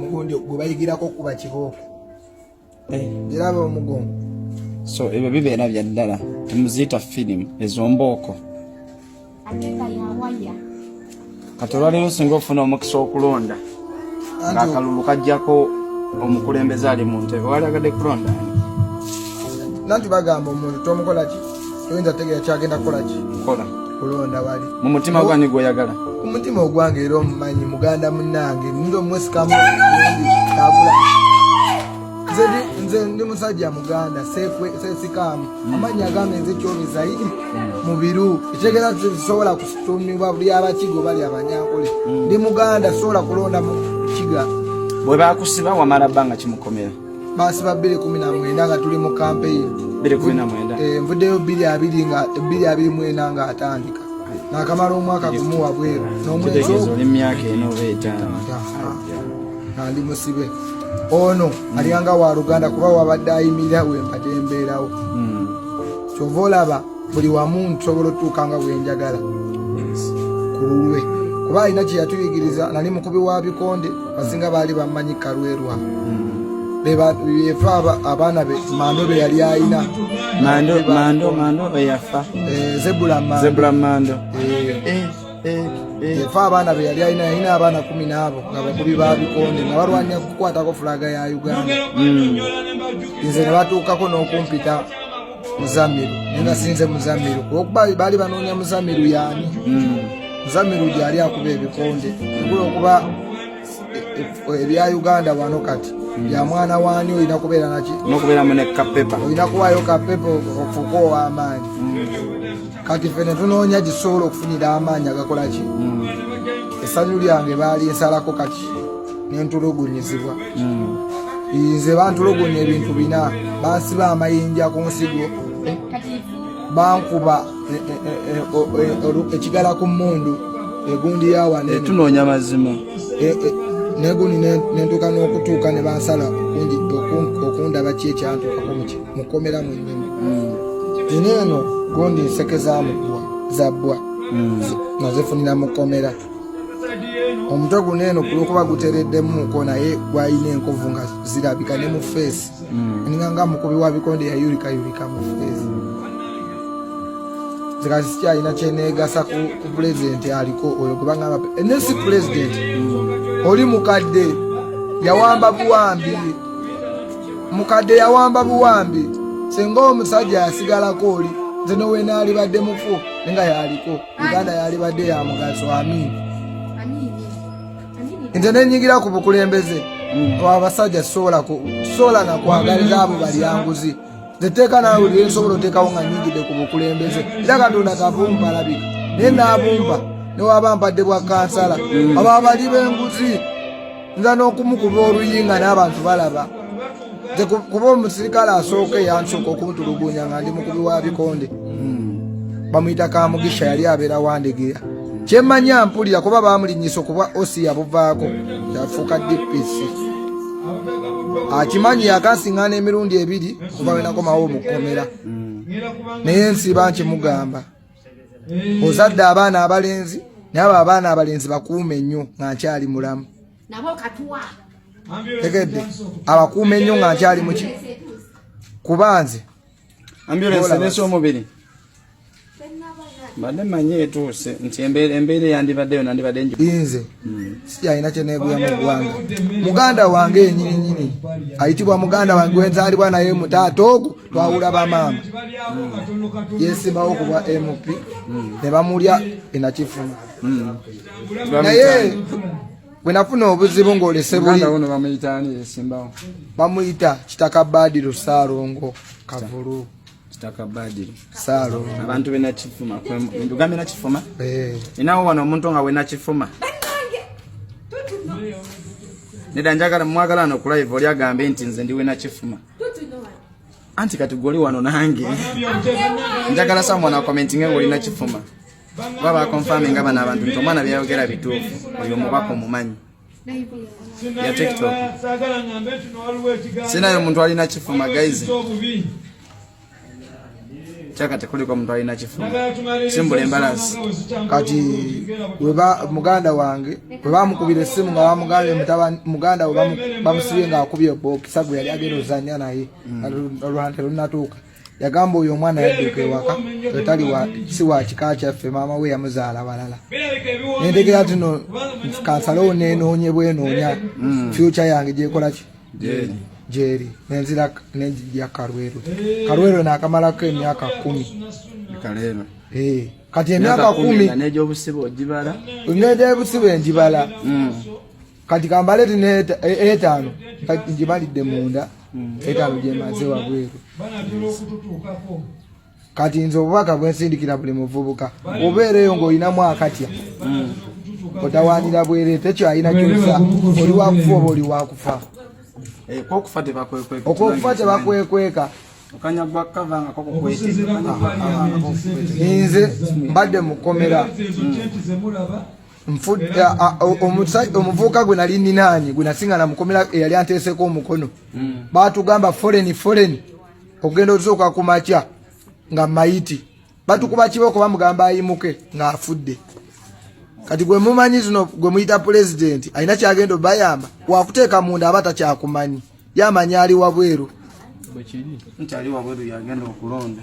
omugundi gwebayigirako kuba kibooko era omugongo. So ebyo bibeera bya ddala temuziyita firimu ezombooko. Kati olwaleero singa ofuna omukisa okulonda ng'akalulu kajjako omukulembeze ali mu ntebe walagadde kulonda nanti bagamba omuntu tomukola ki toyinza tegeera kyagenda kukola ki kola kulonda wali mu mutima gwani gweyagala ku mutima ogwange era omumanyi muganda munnange nndo omwesikamu tabula nze ndi musajja muganda sesikaamu amanyi agambe nze kyobizairi mu biru ekyegera zisobola kusitumibwa buli abakigo bali abanyankole ndi muganda sobola kulonda mu kiga bwe bakusiba wamala bbanga kimukomera basiba 2019 nga tuli mu campaign 2019 nvuddeyo 2024 nga atandika nakamala omwaka gumu wabweru n'omwezo oli myaka eno beetaano ndi musibe ono aliyanga wa Luganda kuba wabadde ayimirira wembadde mbeerawo kyova olaba buli wamu nsobola otuuka nga bwenjagala ku lulwe kuba alina kye yatuyigiriza nali mukubi wa bikonde basinga baali bamanyi kalwerwa befa abaana be Mando be yali ayina Mando eyafa Zebula Mando efa abaana be yali ayina abaana 10 n'abo nga bakubi ba bikonde nga balwanya kukwatako fulaga ya Uganda nze ne batuukako n'okumpita Muzamiru nga sinze Muzamiru okuba baali banoonya Muzamiru yaani Muzamiru gyali akuba ebikonde okuba ebya Uganda wano kati ya mwana wani olina kubeera naki n'okubeera mu ne kapepa olina kuwaayo kapepa ofuuka ow'amaanyi kati fene tunoonya gisobola okufunira amaanyi agakola ki essanyu lyange baali ensalako kati nentulugunyizibwa nze bantulugunya ebintu bina bansiba amayinja ku nsigo bankuba ekigala ku mmundu egundi yawane tunoonya mazima neguni nentuka n'okutuuka ne bansala okundaba ki ekyantukako mukomera mu nnimi eno gondi nseke zabbwa nga zifunira mukomera omutwe guno eno kulwokuba gutereddemumuko naye gwalina enkovu nga zirabika ne mu feesi ninganga mukubi wa bikonde yayulikayulika mu feesi zikati sikyalina kyeneegasa ku pulezidenti aliko oyo gwebagamba enesi pulezidenti oli mukadde yawamba buwambi senga omusajja yasigalako oli nze nowena alibadde mufu nenga yaliko Uganda yalibadde ya mugaso amini nze nenyigira ku bukulembeze abasajja sola nakwagaliza abo balyanguzi zeteeka nawe uli nsobola oteekawo nga nyingidde ku bukulembeze era Katonda tavumba alabika naye naabumba newaba mpadde bwa kansala abo abali b'enguzi nza n'okumukuba oluyinga n'abantu balaba kuba omusirikale asooka eyansooka okuntulugunya nga ndi mukubi wa bikonde bamuyita Kamugisha yali abeera Wandegeya kyemmanya mpulira kuba bamulinyisa okuba osi yabuvaako yafuuka DPC akimanyi yakasiŋŋaana emirundi 2 kuba wenakomawo mukomera naye nsiba nkimugamba ozadde abaana abalenzi naye abo abaana abalenzi bakuume nnyo nga nkyali mulamu tegedde abakuume nnyo nga nkyali muki kuba nze ambulance n'esomubiri badde manyi etuuse nti embeera yandibaddeyo nandibadde nze siyalina kyeneeguya mu ggwanga muganda wange enyininyini ayitibwa muganda wange wenzaalibwa naye mutaata ogwo twawula bamaama yesimbawo okuba MP ne bamulya enakifuma naye bwe nafuna obuzibu ng'olese buli bamuyita Kitaka Badiro Saalongo Kavulu Salo abantu bena kifuma ndugambe na kifuma inawo wano omuntu nga wena kifuma nedanjagala mwagalano ku live oli agambe nti nze ndi wena kifuma anti kati goli wano nange njagala someone commenting ngo oli na kifuma baba confirming abana abantu nti omwana byayogera bituufu oyo mubako mumanyi ya TikTok sina yo muntu ali na kifuma guys chaka tekuliko muntu alina kifuma simbula embalasi kati weba muganda wange webamukubira essimu nga bamugambye muganda we bamusibye nga akubye bokisa gwe yali agenda ozannya naye olwante lunatuuka yagamba oyo omwana yadduka ewaka etali si wa kika kyaffe maama we yamuzaala balala nentegera tino kansalawo nenoonye bwenoonya fyuca yange gyekola ki jeri nenzira nenjija Kalwero nakamalako emyaka 10 kati emyaka 10 n'egyobusibo ogibala n'egyobusibo enjibala kati kambale tine etano kati njibalidde munda etano gyemaze wabweru kati nze obubaka bwensindikira buli muvubuka obeereyo ng'olinamu akatya otawaanira bwereeta ekyo alina kyusa oli wakufa oba oli wakufa okwokufa tebakwekweka nze mbadde mukomera omuvubuka gwe nali ninaanyi gwe nasinga namukomera eyali anteeseko omukono batugamba foreign ogenda otusooka ku makya nga mayiti batukuba kiboko bamugamba ayimuke ng'afudde kati gwe mumanyi zino gwe muyita pulezidenti alina kyagenda obayamba wakuteeka munda aba takyakumanyi yamanya ali wabweru nti ali wabweru yagenda okulonda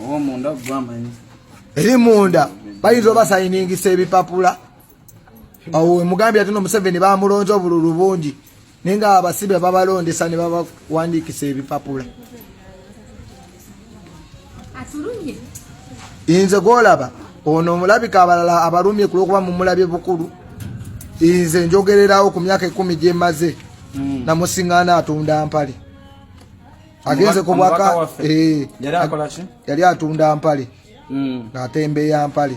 owo munda gwamanyi eri munda bayinza obasayiningisa ebipapula awo wemugambye ati Museveni bamulonze obululu bungi naye nga abasibe babalondesa ne babawandiikisa ebipapula nze gwolaba ono omulabika abalala abalumye kulwokuba mumulabye bukulu nze njogererawo ku myaka 10 gyemaze namusingana atunda mpale agenze ku bwaka yali akola ki yali atunda mpale ng'atembeeya mpale